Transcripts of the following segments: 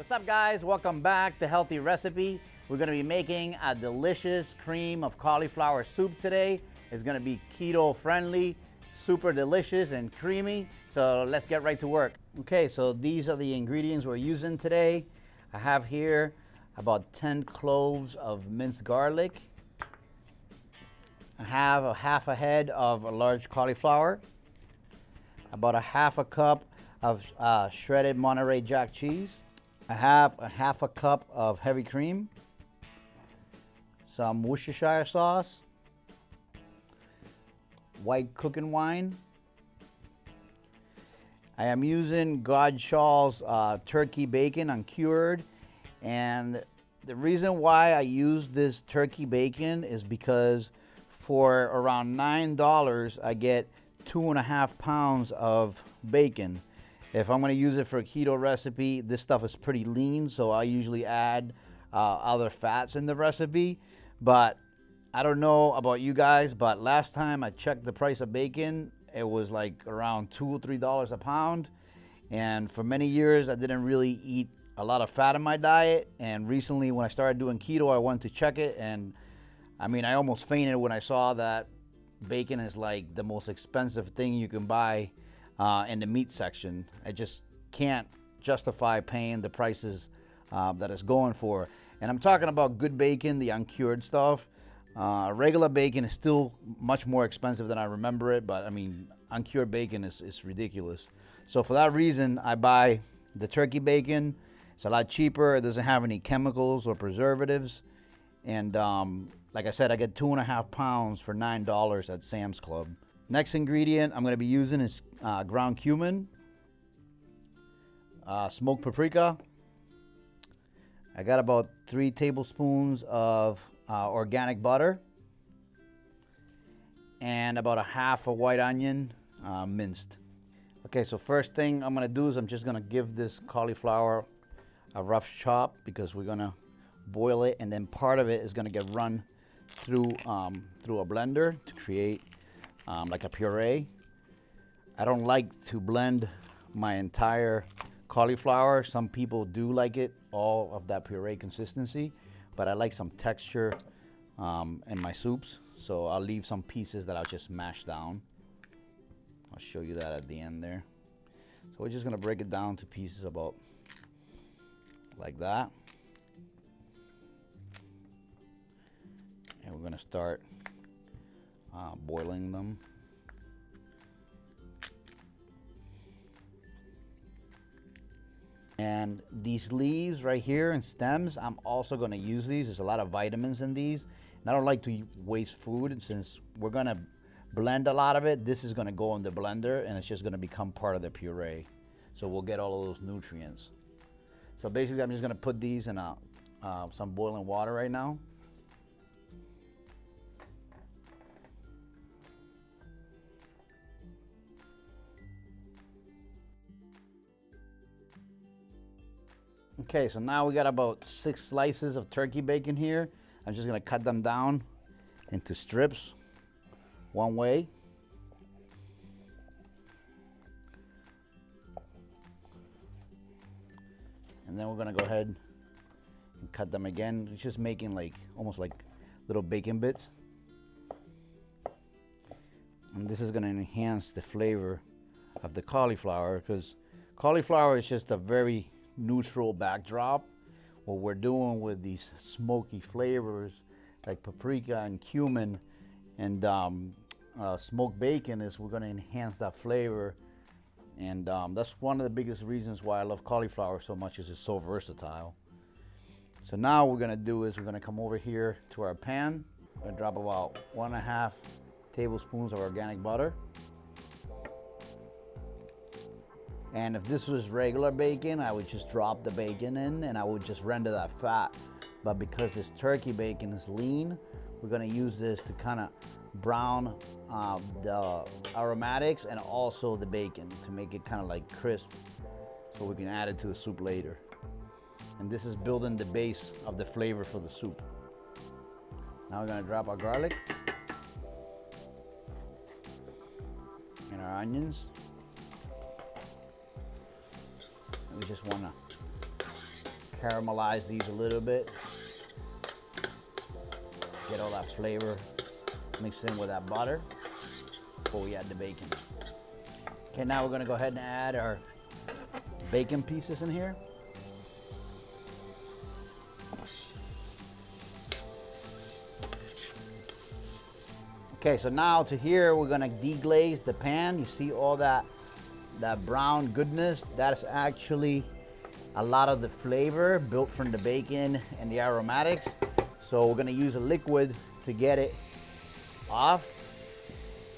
What's up, guys? Welcome back to Healthy Recipe. We're going to be making a delicious cream of cauliflower soup today. It's going to be keto friendly, super delicious and creamy. So let's get right to work. Okay, so these are the ingredients we're using today. I have here about 10 cloves of minced garlic. I have a half a head of a large cauliflower, about a half a cup of shredded Monterey Jack cheese. I have a half a cup of heavy cream, some Worcestershire sauce, white cooking wine. I am using Godshall's turkey bacon uncured, and the reason why I use this turkey bacon is because for around $9 I get 2.5 pounds of bacon. If I'm going to use it for a keto recipe, this stuff is pretty lean, so I usually add other fats in the recipe. But I don't know about you guys, but last time I checked the price of bacon, it was like around $2 or $3 a pound. And for many years, I didn't really eat a lot of fat in my diet. And recently, when I started doing keto, I went to check it, and I mean, I almost fainted when I saw that bacon is like the most expensive thing you can buy in the meat section. I just can't justify paying the prices that it's going for. And I'm talking about good bacon, the uncured stuff. Regular bacon is still much more expensive than I remember it, but I mean, uncured bacon is ridiculous. So for that reason, I buy the turkey bacon. It's a lot cheaper. It doesn't have any chemicals or preservatives. And like I said, I get 2.5 pounds for $9 at Sam's Club. Next ingredient I'm going to be using is ground cumin, smoked paprika. I got about 3 tablespoons of organic butter, and about a half a white onion minced. Okay, so first thing I'm going to do is I'm just going to give this cauliflower a rough chop, because we're going to boil it, and then part of it is going to get run through a blender to create like a puree. I don't like to blend my entire cauliflower. Some people do like it all of that puree consistency, but I like some texture in my soups, so I'll leave some pieces that I'll just mash down. I'll show you that at the end there. So we're just gonna break it down to pieces about like that, and we're gonna start boiling them. And these leaves right here and stems, I'm also going to use these. There's a lot of vitamins in these, and I don't like to waste food. And since we're going to blend a lot of it, this is going to go in the blender, and it's just going to become part of the puree. So we'll get all of those nutrients. So basically, I'm just going to put these in some boiling water right now. Okay, so now we got about 6 slices of turkey bacon here. I'm just gonna cut them down into strips one way. And then we're gonna go ahead and cut them again. It's just making like almost like little bacon bits. And this is gonna enhance the flavor of the cauliflower, because cauliflower is just a very neutral backdrop. What we're doing with these smoky flavors like paprika and cumin and smoked bacon is we're going to enhance that flavor. And that's one of the biggest reasons why I love cauliflower so much, is it's so versatile. So now what we're going to do is we're going to come over here to our pan. I'm going to drop about 1.5 tablespoons of organic butter. And if this was regular bacon, I would just drop the bacon in and I would just render that fat. But because this turkey bacon is lean, we're going to use this to kind of brown the aromatics and also the bacon to make it kind of like crisp, so we can add it to the soup later. And this is building the base of the flavor for the soup. Now we're going to drop our garlic and our onions. We just want to caramelize these a little bit. Get all that flavor mixed in with that butter before we add the bacon. Okay, now we're gonna go ahead and add our bacon pieces in here. Okay, so now to here we're gonna deglaze the pan. You see all that brown goodness? That is actually a lot of the flavor built from the bacon and the aromatics. So we're gonna use a liquid to get it off.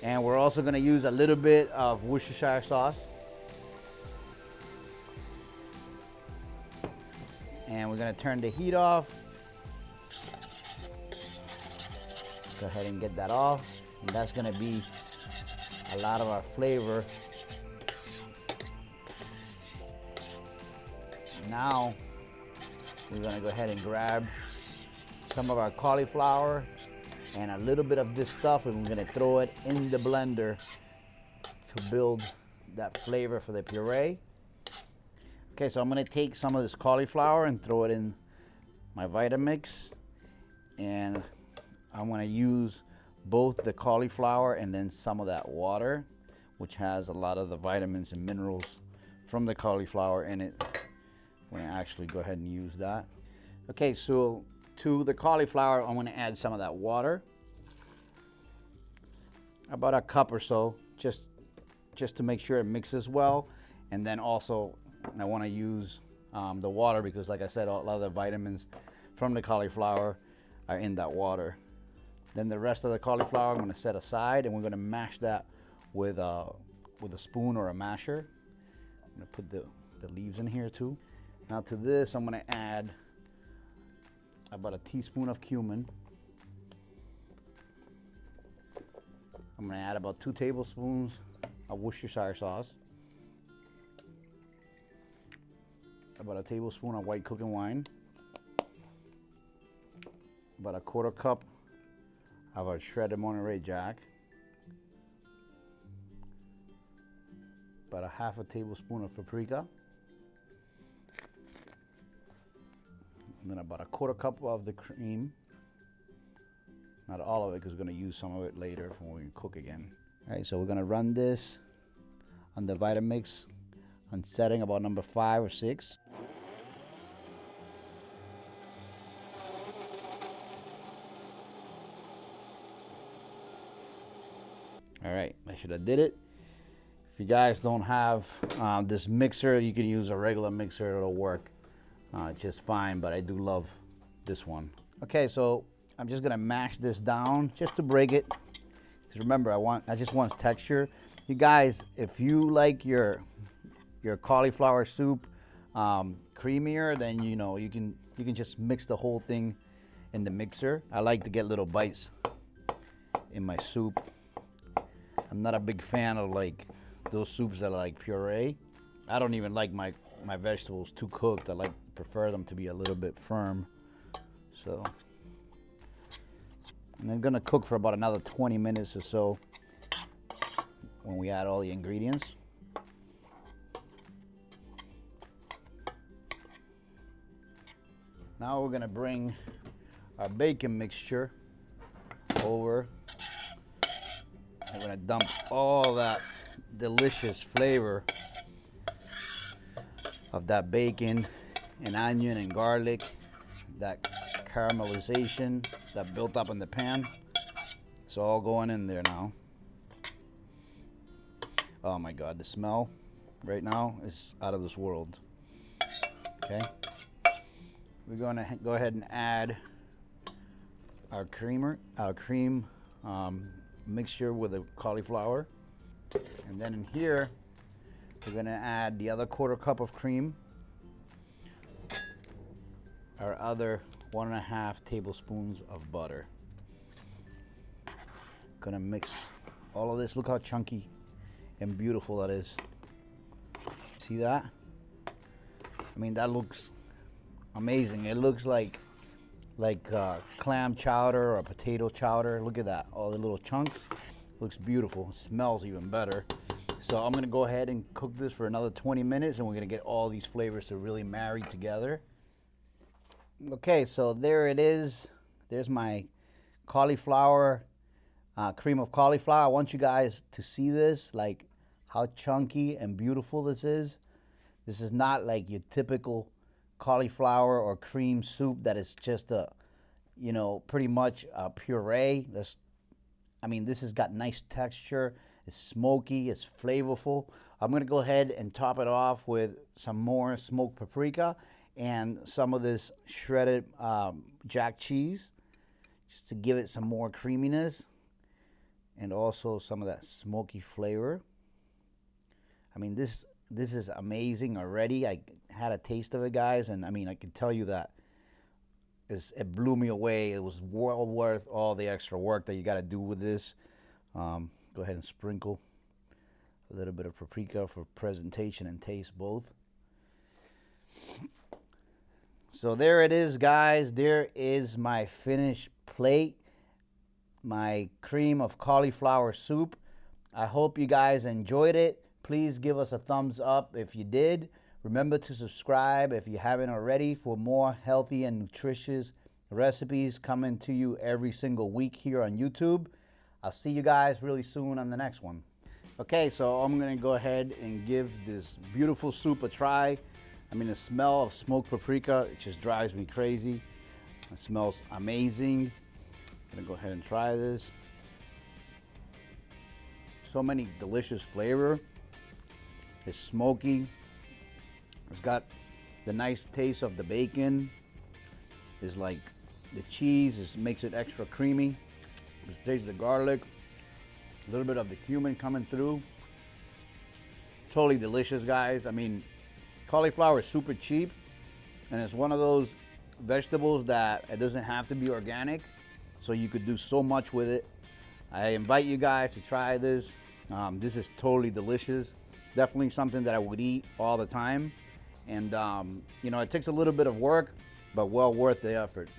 And we're also gonna use a little bit of Worcestershire sauce. And we're gonna turn the heat off. Go ahead and get that off. And that's gonna be a lot of our flavor. Now we're gonna go ahead and grab some of our cauliflower and a little bit of this stuff, and we're gonna throw it in the blender to build that flavor for the puree. Okay, so I'm gonna take some of this cauliflower and throw it in my Vitamix, and I'm gonna use both the cauliflower and then some of that water, which has a lot of the vitamins and minerals from the cauliflower in it. I'm gonna actually go ahead and use that. Okay, so to the cauliflower, I'm gonna add some of that water, about a cup or so, just to make sure it mixes well. And then also, I wanna use the water because, like I said, a lot of the vitamins from the cauliflower are in that water. Then the rest of the cauliflower I'm gonna set aside, and we're gonna mash that with a spoon or a masher. I'm gonna put the leaves in here too. Now to this, I'm gonna add about a teaspoon of cumin. I'm gonna add about 2 tablespoons of Worcestershire sauce. About a tablespoon of white cooking wine. About a 1/4 cup of our shredded Monterey Jack. About a 1/2 tablespoon of paprika. And then about a 1/4 cup of the cream. Not all of it, because we're going to use some of it later when we cook again. All right, so we're going to run this on the Vitamix on setting about number 5 or 6. All right, I should have did it. If you guys don't have this mixer, you can use a regular mixer. It'll work just fine, but I do love this one. Okay, so I'm just gonna mash this down just to break it. Because remember, I just want texture. You guys, if you like your cauliflower soup creamier, then you can just mix the whole thing in the mixer. I like to get little bites in my soup. I'm not a big fan of like those soups that are like puree. I don't even like my vegetables too cooked. I prefer them to be a little bit firm. So, and I'm gonna cook for about another 20 minutes or so when we add all the ingredients. Now we're gonna bring our bacon mixture over. I'm gonna dump all that delicious flavor of that bacon and onion and garlic, that caramelization that built up in the pan. It's all going in there now. Oh my God, the smell right now is out of this world. Okay, we're gonna go ahead and add our cream mixture with the cauliflower, and then in here we're gonna add the other 1/4 cup of cream, our other 1.5 tablespoons of butter. Gonna mix all of this. Look how chunky and beautiful that is. See that? I mean, that looks amazing. It looks like clam chowder or potato chowder. Look at that, all the little chunks. Looks beautiful. It smells even better. So I'm gonna go ahead and cook this for another 20 minutes, and we're gonna get all these flavors to really marry together. Okay, so there it is. There's my cauliflower, cream of cauliflower. I want you guys to see this, like how chunky and beautiful this is. This is not like your typical cauliflower or cream soup that is just a, pretty much a puree. I mean, this has got nice texture. It's smoky. It's flavorful. I'm gonna go ahead and top it off with some more smoked paprika and some of this shredded jack cheese, just to give it some more creaminess and also some of that smoky flavor. I mean, this is amazing already. I had a taste of it, guys, and I mean, I can tell you that it blew me away. It was well worth all the extra work that you got to do with this. Go ahead and sprinkle a little bit of paprika for presentation and taste both. So there it is, guys. There is my finished plate, my cream of cauliflower soup. I hope you guys enjoyed it. Please give us a thumbs up if you did. Remember to subscribe if you haven't already for more healthy and nutritious recipes coming to you every single week here on YouTube. I'll see you guys really soon on the next one. Okay, so I'm gonna go ahead and give this beautiful soup a try. I mean, the smell of smoked paprika, it just drives me crazy. It smells amazing. I'm gonna go ahead and try this. So many delicious flavor. It's smoky. It's got the nice taste of the bacon. It's like the cheese makes it extra creamy. Just taste the garlic. A little bit of the cumin coming through. Totally delicious, guys. I mean, cauliflower is super cheap, and it's one of those vegetables that it doesn't have to be organic, so you could do so much with it. I invite you guys to try this. This is totally delicious. Definitely something that I would eat all the time. And, it takes a little bit of work, but well worth the effort.